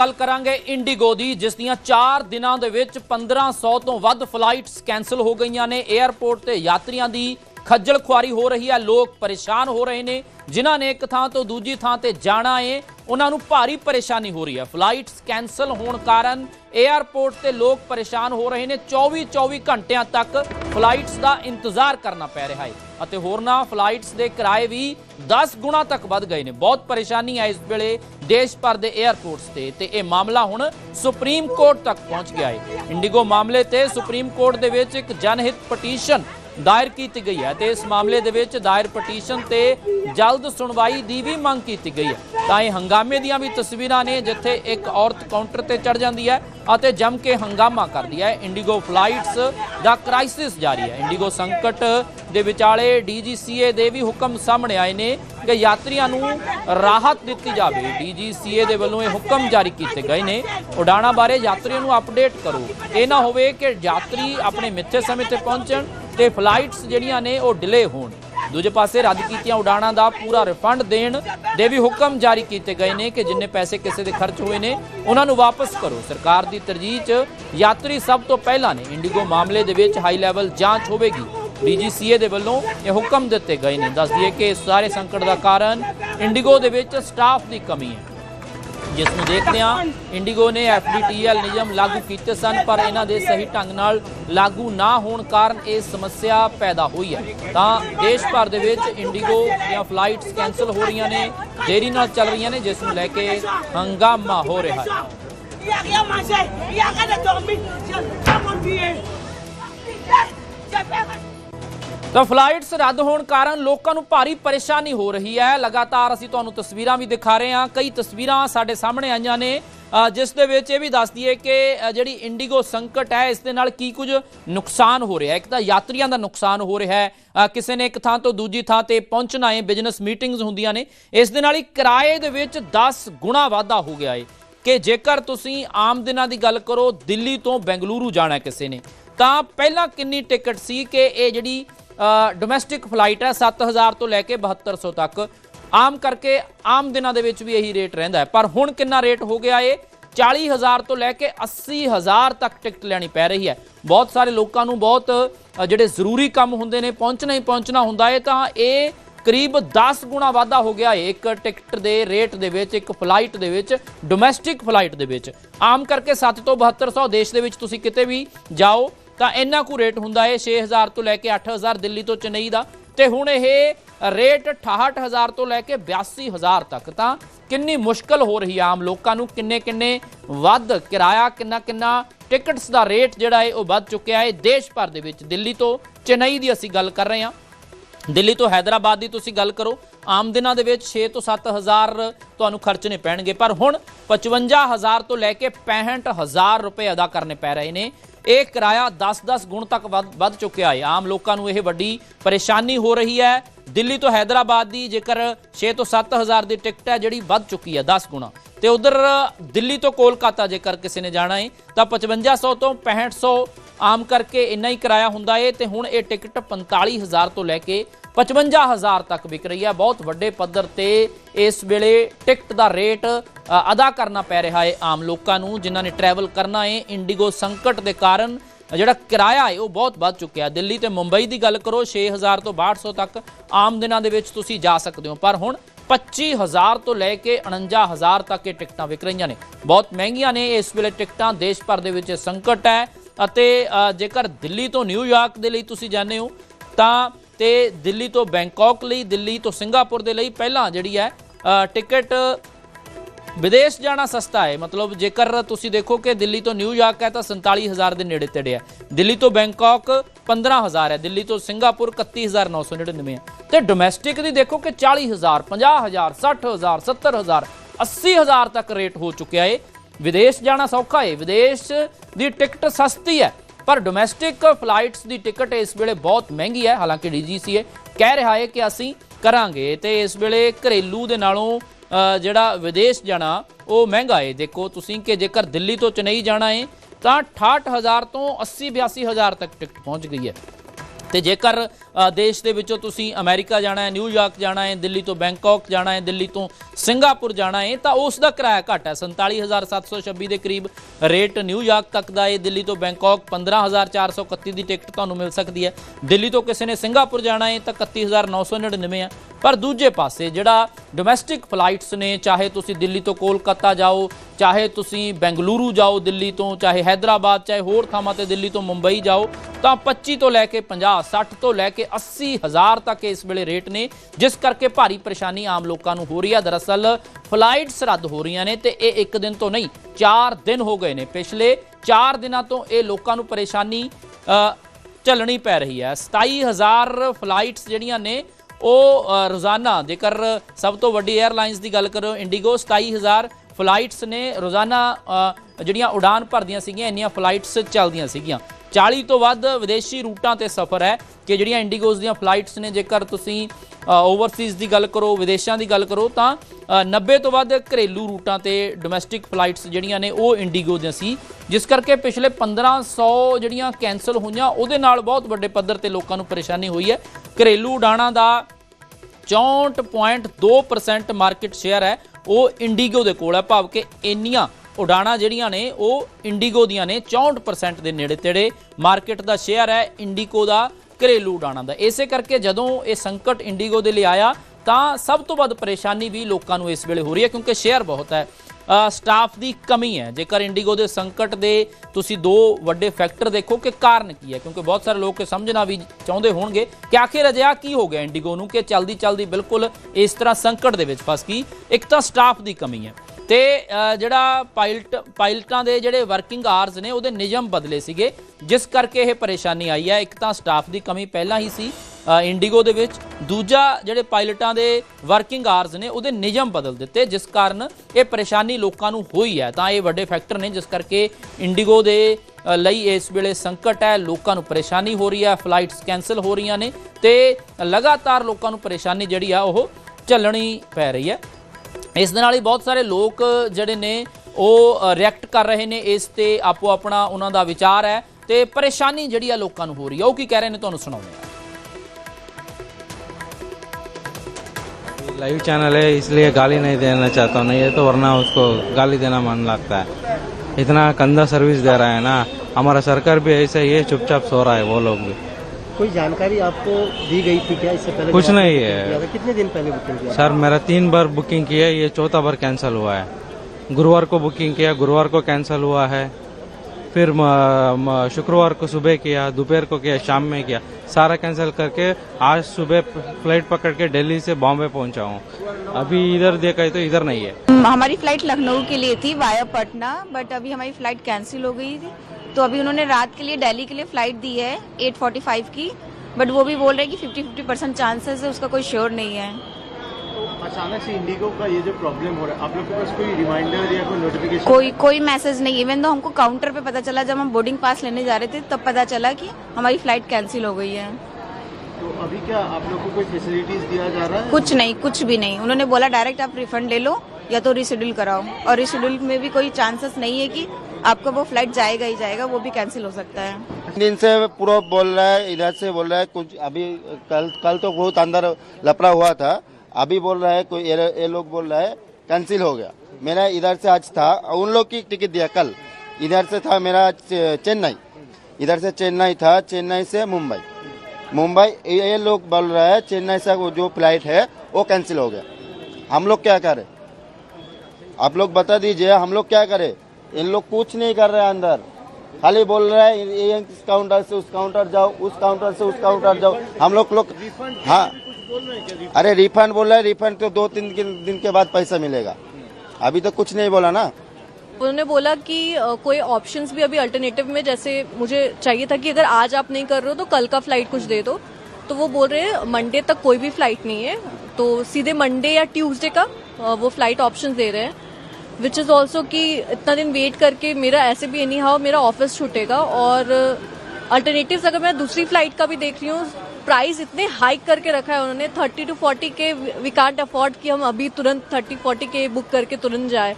गल करांगे इंडिगो दी जिस दियां 4 दिनां दे विच 1500 तो वध फ्लाइट्स कैंसल हो गईयां ने। एयरपोर्ट ते यात्रियां दी खज्जल खुआरी हो रही है, लोग परेशान हो रहे ने। जिन्हां ने एक थां तो दूजी थां ते जाना है उन्हां नूं भारी परेशानी हो रही है। फ्लाइट्स कैंसल होण कारण एयरपोर्ट ते लोग परेशान हो रहे ने। 24 घंटियां तक फ्लाइट्स का इंतजार करना पै रहा है ਅਤੇ ਹੋਰਨਾਂ फ्लाइट्स के किराए भी 10 गुणा तक वध गए ने। बहुत परेशानी है इस वेले देश भर के एयरपोर्ट्स ते यह मामला हुण सुप्रीम कोर्ट तक पहुंच गया है। इंडिगो मामले ते सुप्रीम कोर्ट दे विच एक जनहित पटीशन दायर की गई है ते इस मामले दे विच दायर पटीशन ते जल्द सुनवाई की भी मंग की गई है। तां इह हंगामे दीआं भी तस्वीरां ने जिथे एक औरत काउंटर ते चढ़ जाती है ਅਤੇ जम के हंगामा करती है। इंडिगो फ्लाइट्स का क्राइसिस जारी है। इंडिगो संकट ਦੇ ਵਿਚਾਲੇ DGCA ਦੇ ਵੀ ਹੁਕਮ ਸਾਹਮਣੇ ਆਏ ਨੇ ਕਿ ਯਾਤਰੀਆਂ ਨੂੰ ਰਾਹਤ ਦਿੱਤੀ ਜਾਵੇ। DGCA ਦੇ ਵੱਲੋਂ ਇਹ ਹੁਕਮ ਜਾਰੀ ਕੀਤੇ ਗਏ ਨੇ। ਉਡਾਣਾਂ ਬਾਰੇ ਯਾਤਰੀਆਂ ਨੂੰ ਅਪਡੇਟ ਕਰੋ। ਇਹ ਨਾ ਹੋਵੇ ਕਿ ਯਾਤਰੀ ਆਪਣੇ ਮਿੱਥੇ ਸਮੇਂ ਤੇ ਪਹੁੰਚਣ ਤੇ ਫਲਾਈਟਸ ਜਿਹੜੀਆਂ ਨੇ ਉਹ ਡਿਲੇ ਹੋਣ। दूजे पासे रद्द कीतियां उड़ाणां दा पूरा रिफंड देण दे भी हुक्म जारी किए गए हैं कि जिन्ने पैसे किसी के खर्च हुए ने उन्हां नूं वापस करो। सरकार की तरजीह च यात्री सब तो पहला ने। इंडिगो मामले दे विच हाई लैवल जांच होवेगी। DGCA दे वल्लों ये हुक्म दिते गए हैं। दस दिए कि इस सारे संकट का कारण इंडिगो दे विच स्टाफ की कमी है, जिसनूं देखदे हां इंडिगो ने FDTL नियम लागू किए सन पर इन्हां दे सही ढंग नाल लागू ना होण कारण ये समस्या पैदा हुई है। तां देश भर दे विच इंडिगो दीआं फ्लाइट्स कैंसल हो रही ने, देरी नाल चल रही ने, जिस नूं लैके हंगामा हो रहा है। तो फ्लाइट्स रद्द होने कारण लोगों को भारी परेशानी हो रही है। लगातार असीं तुहानूं तस्वीरां भी दिखा रहे हैं। कई तस्वीरां साडे सामने आईयां ने जिस दे विच ये भी दस दईए कि जिहड़ी इंडिगो संकट है इस दे नाल की कुछ नुकसान हो रहा है। एक तो यात्रियों का नुकसान हो रहा है, किसी ने एक थां तो दूजी थां ते पहुंचना है, बिजनस मीटिंग्स होंदियां ने। इस दे नाल ही किराए दे विच 10 गुणा वाधा हो गया है कि जेकर तुसीं आम दिनां दी गल करो दिल्ली तो बेंगलुरु जाना है किसी ने तां पहलां किन्नी टिकट सी कि ये जिहड़ी डोमैसटिक फ्लाइट है 7000 तो लैके 7200 तक आम करके आम दिनों के भी यही रेट रहिंदा है। पर हुण कितना रेट हो गया है 40000 तो लैके 80000 तक टिकट लैनी पै रही है। बहुत सारे लोगों को बहुत जिहड़े जरूरी काम हुंदे ने पहुंचना ही पहुंचना हुंदा है तां ये करीब 10 गुणा वाधा हो गया है एक टिकट के रेट दे विच। एक फ्लाइट दे विच डोमैसटिक फ्लाइट दे विच आम करके 7 तो 7200 देश दे विच तुसीं किते भी जाओ तो इन्ना कु रेट हुंदा है 6000 तो लैके 8000 दिल्ली तो चेन्नई का। तो हुण यह रेट 68000 तो लैके 82000 तक। तो कितनी मुश्किल हो रही है आम लोगों को। किन्ने वध किराया किन्ना टिकट्स का रेट जिहड़ा है वह वध चुकिया है देश भर दे विच। दिल्ली तो चेन्नई की असीं गल कर रहे हैं, दिल्ली तो हैदराबाद की तुसीं गल करो आम दिनों के 6 तो 7000 तुहानूं खर्चने पैणगे। पर हुण 55000 तो लैके 65000 रुपए अदा करने पै रहे हैं। एक किराया 10 गुण तक वध चुकिया है। आम लोगों को यह वड्डी परेशानी हो रही है। दिल्ली तो हैदराबाद की जेकर 6 तो 7000 की टिकट है जिहड़ी वध चुकी है 10 गुणा। तो उधर दिल्ली तो कोलकाता जेकर किसी ने जाना है तो 5500 तो 6500 आम करके इन्ना ही किराया हुंदा है। तो हुण ये टिकट 45000 तो लैके 55000 तक विक रही है। बहुत वड्डे पद्धर ते इस वेले टिकट का रेट अदा करना पै रहा है आम लोगों को जिन्हों ने ट्रैवल करना है। इंडिगो संकट के कारण जिहड़ा किराया है वह बहुत बढ़ चुका है। दिल्ली तो मुंबई की गल करो 6000 तो 6200 तक आम दिनों के तुसीं जा सकते हो। पर हुण 25000 तो लैके 49000 तक ये टिकटां विक रही ने। बहुत महंगियां ने इस वेले टिकटां। देश भर दे विच संकट है अते जेकर दिल्ली तो न्यूयॉर्क दे लई तुसीं जाने हो तां ते दिल्ली तो बैंकॉक लई, दिल्ली तो सिंगापुर दे लई पहलां जिहड़ी है टिकट विदेश जाना सस्ता है। मतलब जेकर तुसीं देखो कि दिल्ली तो न्यूयॉर्क है तो 47000 के नेड़े तेड़े है, दिल्ली तो बैंकॉक 15000 है, दिल्ली तो सिंगापुर 31999 है। तो डोमैसटिक की देखो कि 40000 50000 60000 70000 80000 तक रेट हो चुका है। विदेश जाना सौखा है, विदेश की टिकट सस्ती है पर डोमैसटिक फ्लाइट्स की टिकट इस वेले बहुत महंगी है। हालांकि DGCA कह रहा है कि असीं करांगे। तो इस वेले घरेलू दे नालों जिहड़ा विदेश जाना वो महंगा है। देखो तुसीं कि जेकर दिल्ली तो चेन्नई जाना है तो 68000 तो 80-82 हज़ार तक टिकट पहुँच गई है। तो जेकर देश के विचों तुसीं अमेरिका जाना है, न्यूयॉर्क जाना है, दिल्ली तो बैंकॉक जाना है, दिल्ली तो सिंगापुर जाना है, तो उसका किराया घट है 47,726 के करीब रेट न्यूयॉर्क तक का है। दिल्ली तो बैंकॉक 15,431 की टिकट तुहानूं मिल सकती है। दिल्ली तो किसी ने सिंगापुर जाना है तो 31,999 है। पर दूजे पासे जिहड़ा डोमैसटिक फ्लाइट्स ने, चाहे तुसीं दिल्ली तो कोलकाता जाओ, चाहे तुसीं बेंगलुरु जाओ दिल्ली तो, चाहे हैदराबाद, चाहे होर थावां ते दिल्ली तो मुंबई जाओ, तो 25 तो लैके 50, 60 तो लैके 80 हज़ार तक इस वेले रेट ने, जिस करके भारी परेशानी आम लोगों को हो रही है। दरअसल फ्लाइट्स रद्द हो रही ने, तो ये एक दिन तो नहीं 4 दिन हो गए ने। पिछले 4 दिनों तो ये लोगों को परेशानी झलनी पै रही है। 27,000 फ्लाइट्स जिहड़ियां ने रोज़ाना, जेकर सब तो वड्डी एयरलाइनस की गल करो इंडिगो, 27,000 फ्लाइट्स ने रोज़ाना जिहड़ियां उड़ान भरदियां सीगियां, इन्नियां फ्लाइट्स चलदियां सीगियां। 40 तो वध विदेशी रूटां ते सफ़र है कि जिहड़ियां इंडिगोज़ दीयां फ्लाइट्स ने। जेकर तुसीं ओवरसीज़ की गल करो, विदेशों की गल करो, तो 90 तो वध घरेलू रूटां ते डोमैसटिक फ्लाइट्स जिहड़ियां ने वो इंडिगो ਦੀਆਂ सी, जिस करके पिछले 1500 जिहड़ियां कैंसल होईयां, ਉਹਦੇ ਨਾਲ बहुत ਵੱਡੇ पद्धर ते लोकां नूं परेशानी हुई है। घरेलू उड़ाणां दा 64.2% मार्केट शेयर है वो इंडिगो दे कोल है, भाव कि इन्नियां उड़ाणां जिहड़ियां ने वो इंडिगो दियां ने 64% ਦੇ ਨੇੜੇ ਤੇੜੇ मार्केट का शेयर है इंडिगो का घरेलू उड़ाणां दा। इसे करके जदों ये संकट इंडिगो दे लिए आया तो सब तो वध परेशानी भी लोगों को इस वेले हो रही है, क्योंकि शेयर बहुत है, स्टाफ की कमी है। जेकर इंडिगो के संकट के तुसी 2 वड्डे फैक्टर देखो कि कारण की है, क्योंकि बहुत सारे लोग समझना भी चाहते होंगे कि आखिर अजिहा की हो गया इंडिगो नूं कि चलदी चलदी बिल्कुल इस तरह संकट दे विच फस गई। एक तो स्टाफ की कमी है, तो जिहड़ा पायलटां दे जिहड़े वर्किंग आवर्स ने उहदे नियम बदले सीगे, जिस करके यह परेशानी आई है। एक तो स्टाफ की कमी पहला ही सी इंडिगो दे विच, दूजा जिहड़े पायलटां दे वर्किंग आवर्स ने उहदे नियम बदल दिते, जिस कारण ये परेशानी लोकां नूं होई है। तो ये वड्डे फैक्टर ने जिस करके इंडिगो दे लई इस वेले संकट है, लोकां नूं परेशानी हो रही है, फ्लाइट्स कैंसल हो रही ने, तो लगातार लोकां नूं परेशानी जिहड़ी आ ओह झल्लणी पै रही है। इस दे नाल ही बहुत सारे लोग जिहड़े ने वो रिएक्ट कर रहे हैं इस ते, आपो अपना उन्हां दा विचार है, तो परेशानी जिहड़ी आ लोकां नूं हो रही है वो की कह रहे हैं तुहानूं सुणाउंदे आ। लाइव चैनल है इसलिए गाली नहीं देना चाहता हूँ, नहीं है तो वरना उसको गाली देना मन लगता है। इतना गंदा सर्विस दे रहा है ना, हमारा सरकार भी ऐसे ही है, चुपचाप सो रहा है वो लोग भी। कोई जानकारी आपको दी गई थी क्या इससे पहले? कुछ नहीं है। कितने दिन पहले बुकिंग किया? सर मेरा 3 बार बुकिंग किया, ये 4था बार कैंसिल हुआ है। गुरुवार को बुकिंग किया, गुरुवार को कैंसिल हुआ है, फिर शुक्रवार को सुबह किया, दोपहर को किया, शाम में किया, सारा कैंसिल करके आज सुबह फ्लाइट पकड़ के दिल्ली से बॉम्बे पहुंचा हूँ। अभी इधर देखा है तो इधर नहीं है। हमारी फ्लाइट लखनऊ के लिए थी वाया पटना, बट अभी हमारी फ्लाइट कैंसिल हो गई थी, तो अभी उन्होंने रात के लिए दिल्ली के लिए फ्लाइट दी है 8:45 की, बट वो भी बोल रहे हैं कि 50-50% चांसेस है, उसका कोई श्योर नहीं है। अचानक से इंडिगो का ये जो प्रॉब्लम हो रहा है, आप लोग के पास कोई रिमाइंडर या कोई नोटिफिकेशन? कोई मैसेज नहीं। इवन तो हमको काउंटर पे पता चला, जब हम बोर्डिंग पास लेने जा रहे थे तब पता चला कि हमारी फ्लाइट कैंसिल हो गई है। तो अभी क्या आप लोग को कोई फैसिलिटीज दिया जा रहा है? कुछ नहीं, कुछ भी नहीं। उन्होंने बोला डायरेक्ट आप रिफंड ले लो या तो रिशेड्यूल कराओ, और रिशेड्यूल में भी कोई चांसेस नहीं है कि आपका वो फ्लाइट जाएगा ही जाएगा, वो भी कैंसिल हो सकता है। दिन से पूरा बोल रहा है, इधर से बोल रहा है कुछ। अभी कल तो बहुत अंदर लफड़ा हुआ था, अभी बोल रहा है कोई, ये लोग बोल रहा है कैंसिल हो गया। मेरा इधर से आज था, उन लोग की टिकट दिया कल, इधर से था मेरा चेन्नई, इधर से चेन्नई था, चेन्नई से मुंबई, ये लोग बोल रहा है चेन्नई से वो जो फ्लाइट है वो कैंसिल हो गया। हम लोग क्या करें? आप लोग बता दीजिए, हम लोग क्या करें? इन लोग कुछ नहीं कर रहे हैं अंदर, खाली बोल रहा है इस काउंटर से उस काउंटर जाओ, उस काउंटर से उस काउंटर जाओ। हम लोग हाँ, अरे रिफंड बोल रहा है, रिफंड तो 2-3 दिन के बाद पैसा मिलेगा, अभी तो कुछ नहीं बोला ना। उन्होंने बोला कि कोई ऑप्शंस भी अभी अल्टरनेटिव में, जैसे मुझे चाहिए था कि अगर आज आप नहीं कर रहे हो तो कल का फ्लाइट कुछ दे दो, तो वो बोल रहे हैं मंडे तक कोई भी फ्लाइट नहीं है, तो सीधे मंडे या ट्यूसडे का वो फ्लाइट ऑप्शन दे रहे हैं, विच इज़ ऑल्सो कि इतना दिन वेट करके मेरा ऐसे भी एनी हाउ मेरा ऑफिस छूटेगा। और अल्टरनेटिव्स अगर मैं दूसरी फ्लाइट का भी देख रही हूँ, प्राइस इतने हाइक करके रखा है उन्होंने, 30 to 40 के वी कांट अफोर्ड कि हम अभी तुरंत 30-40 के बुक करके तुरंत जाए।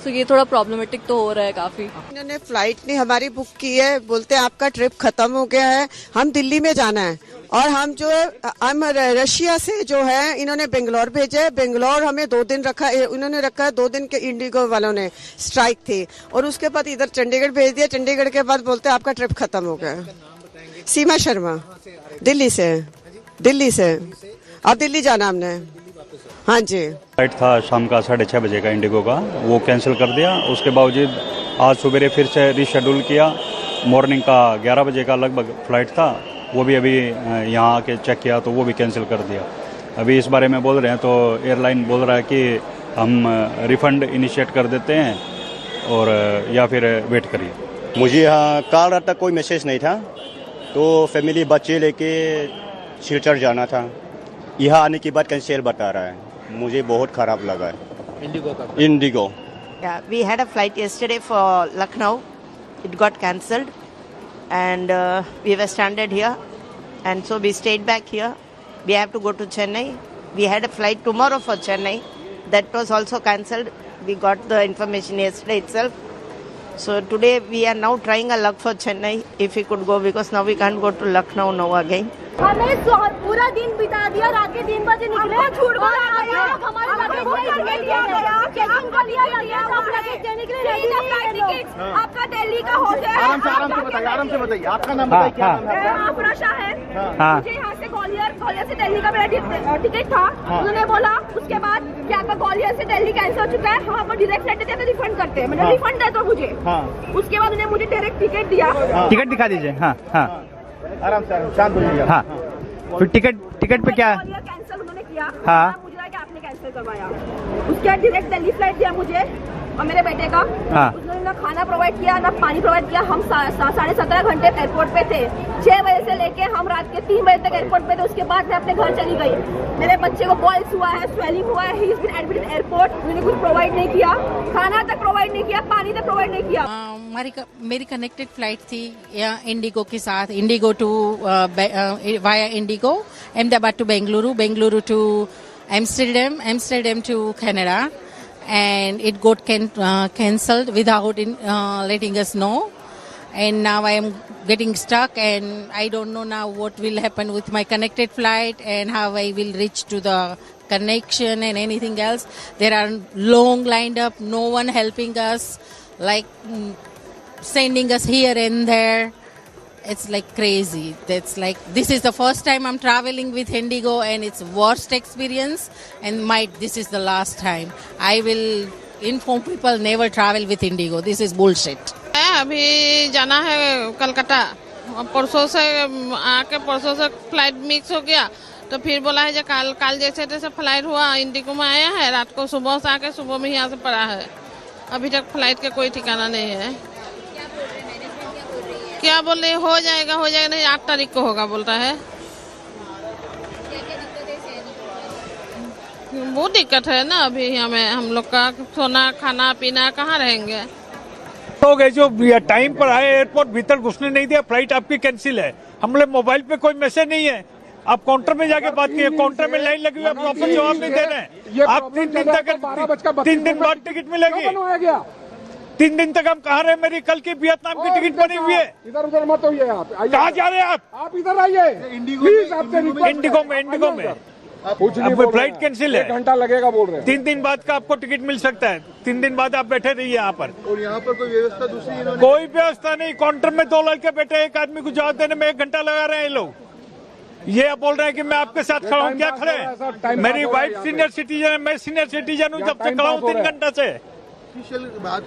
सो ये थोड़ा प्रॉब्लमेटिक तो हो रहा है काफी। इन्होंने फ्लाइट नहीं हमारी बुक की है, बोलते हैं आपका ट्रिप खत्म हो गया है, हम दिल्ली में जाना है, और हम जो है हम रशिया से जो है इन्होंने बेंगलोर भेजे, बेंगलोर हमें 2 दिन रखा, उन्होंने रखा 2 दिन के इंडिगो वालों ने स्ट्राइक थी, और उसके बाद इधर चंडीगढ़ भेज दिया। चंडीगढ़ के बाद बोलते आपका ट्रिप खत्म हो गया। सीमा शर्मा, दिल्ली से। अब दिल्ली जाना हमने। हाँ जी। फ्लाइट था शाम का 6:30 बजे का इंडिगो का, वो कैंसिल कर दिया। उसके बावजूद आज सवेरे फिर से रीशेड्यूल किया। मॉर्निंग का 11 बजे का लगभग फ्लाइट था, वो भी अभी यहाँ आके चेक किया तो वो भी कैंसिल कर दिया। अभी इस बारे में बोल रहे हैं तो एयरलाइन बोल रहा है कि हम रिफ़ंड इनिशिएट कर देते हैं और या फिर वेट करिए। मुझे यहाँ कल रात तक कोई मैसेज नहीं था, तो फैमिली बच्चे लेके सिलचर जाना था। यहाँ आने के बाद कैंसिल बता रहा है, मुझे बहुत ख़राब लगा है। Indigo. Yeah, we had a flight yesterday for Lucknow. It got cancelled, and we were stranded here, and so we stayed back here. We have to go to Chennai. We had a flight tomorrow for Chennai. That was also cancelled. We got the information yesterday itself. So today we are now trying our luck for Chennai if we could go, because now we can't go to Lucknow now again. हमें पूरा दिन बिता दिया, रात के 3 बजे निकले, झूठ बोला गया, हमारे लगेज करके लिया गया, चेकिंग को लिया गया, आप लगेज देने के लिए रेडी है टिकट, आपका दिल्ली का होटल है। आराम से बताइए, आपका नाम बताइए, क्या नाम है? आफराशा है। मुझे यहाँ से ग्वालियर से दिल्ली का मेरा टिकट था। उन्होंने बोला उसके बाद कि आपका ग्वालियर से दिल्ली कैंसिल हो चुका है, हम आपको डायरेक्ट फ्लाइट देते हैं तो रिफंड करते हैं। मैंने रिफंड दे दो मुझे। उसके बाद उन्होंने मुझे डायरेक्ट टिकट दिया। टिकट दिखा दीजिए। हाँ, आराम से शांत हो जाइए। हाँ, फिर टिकट पे क्या कैंसिल उन्होंने किया। हाँ, मुझे लगा कि आपने कैंसिल करवाया। उसके बाद डायरेक्ट दिल्ली फ्लाइट दिया मुझे और मेरे बेटे का। हाँ, उसने ना खाना प्रोवाइड किया ना पानी प्रोवाइड किया। हम 17.5 घंटे एयरपोर्ट पे थे। 6 बजे से लेके हम रात के 3 बजे तक एयरपोर्ट पे थे। उसके बाद मैं अपने घर चली गई। मेरे बच्चे को बॉयल्स हुआ है, स्वेलिंग हुआ है, he is been admitted airport. उन्होंने कुछ प्रोवाइड नहीं किया, खाना तक प्रोवाइड नहीं किया, पानी तक प्रोवाइड नहीं किया। मेरी कनेक्टेड फ्लाइट थी इंडिगो के साथ, IndiGo to via IndiGo Ahmedabad to Bengaluru to Amsterdam to Canada, and it got cancelled without letting us know, and now I am getting stuck and I don't know now what will happen with my connected flight and how I will reach to the connection and anything else. There are long lined up, no one helping us, like sending us here and there. It's like crazy. That's like, this is the first time I'm traveling with Indigo and it's worst experience, and this is the last time. I will inform people never travel with Indigo. This is bullshit. अभी जाना है कलकत्ता, परसों से flight mix हो गया, तो फिर बोला है जो कल जैसे तैसे फ्लाइट हुआ, इंडिगो में आया है, रात को सुबह से आके सुबह में यहाँ से पड़ा है। अभी तक फ्लाइट का कोई ठिकाना नहीं है। क्या बोल रहे, हो जाएगा नहीं, 8 तारीख को होगा बोलता है। बहुत दिक्कत है ना अभी हमें, हम लोग का सोना खाना पीना कहाँ रहेंगे। हो गए जो टाइम पर आए, एयरपोर्ट भीतर घुसने नहीं दिया, फ्लाइट आपकी कैंसिल है। हम लोग मोबाइल पे कोई मैसेज नहीं है, आप काउंटर में जाके बात कीजिए, काउंटर में लाइन लगी हुई है, प्रॉपर जवाब नहीं दे रहे हैं। आप 3 दिन तक 3 दिन बाद टिकट मिलेगी। 3 दिन तक हम कहाँ रहे? मेरी कल की वियतनाम की टिकट बनी हुई है। इधर उधर मत होइए, आप कहाँ जा रहे हैं आप इधर आइए प्लीज। आपसे इंडिगो में कुछ नहीं, फ्लाइट कैंसिल है, 1 घंटा लगेगा बोल रहे हैं। 3 दिन बाद का आपको टिकट मिल सकता है। 3 दिन बाद आप बैठे रहिए यहाँ पर। और यहाँ पर कोई व्यवस्था दूसरी? कोई व्यवस्था नहीं। काउंटर में 2 लड़के बैठे, एक आदमी को जवाब देने में 1 घंटा लगा रहे हैं ये लोग। ये बोल रहे हैं कि मैं आपके साथ खड़ा हूँ, क्या खड़े? मेरी वाइफ सीनियर सिटीजन है, मैं सीनियर सिटीजन हूँ, जब से खड़ा हूँ 3 घंटा से।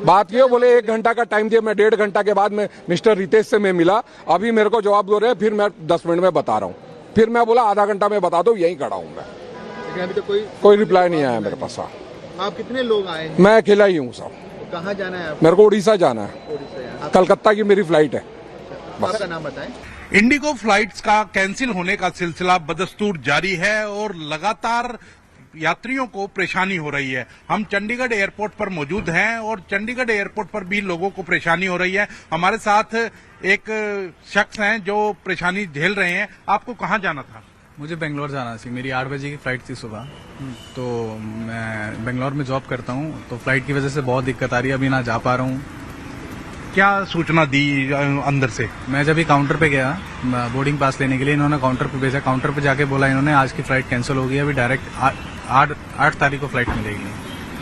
बात ये बोले 1 घंटा का टाइम दिया, मैं 1.5 घंटा के बाद में मिस्टर रितेश से मैं मिला, अभी मेरे को जवाब दे रहे हैं, फिर मैं 10 मिनट में बता रहा हूँ। फिर मैं बोला आधा घंटा में बता दो, यहीं खड़ा हूँ मैं। अभी तो कोई रिप्लाई नहीं आया मेरे पास। आप कितने लोग आए? मैं अकेला ही हूँ साहब। कहाँ जाना है? मेरे को उड़ीसा जाना है, कलकत्ता की मेरी फ्लाइट है। आपका नाम बताएं। इंडिगो फ्लाइट्स का कैंसिल होने का सिलसिला बदस्तूर जारी है और लगातार यात्रियों को परेशानी हो रही है। हम चंडीगढ़ एयरपोर्ट पर मौजूद हैं और चंडीगढ़ एयरपोर्ट पर भी लोगों को परेशानी हो रही है। हमारे साथ एक शख्स हैं जो परेशानी झेल रहे हैं। आपको कहाँ जाना था? मुझे बेंगलोर जाना थी, मेरी 8 बजे की फ्लाइट थी सुबह। तो मैं बेंगलोर में जॉब करता हूँ, तो फ्लाइट की वजह से बहुत दिक्कत आ रही है, अभी ना जा पा रहा हूँ। क्या सूचना दी अंदर से? मैं जब भी काउंटर पे गया बोर्डिंग पास लेने के लिए, इन्होंने काउंटर पे भेजा। काउंटर पे जाके बोला इन्होंने आज की फ्लाइट कैंसिल हो गई, अभी डायरेक्ट 8 तारीख को फ्लाइट मिलेगी।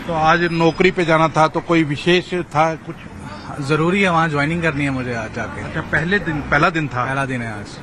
तो आज नौकरी पे जाना था तो कोई विशेष था कुछ? जरूरी है, वहाँ ज्वाइनिंग करनी है मुझे आज जाके। अच्छा, पहला दिन था? पहला दिन है आज।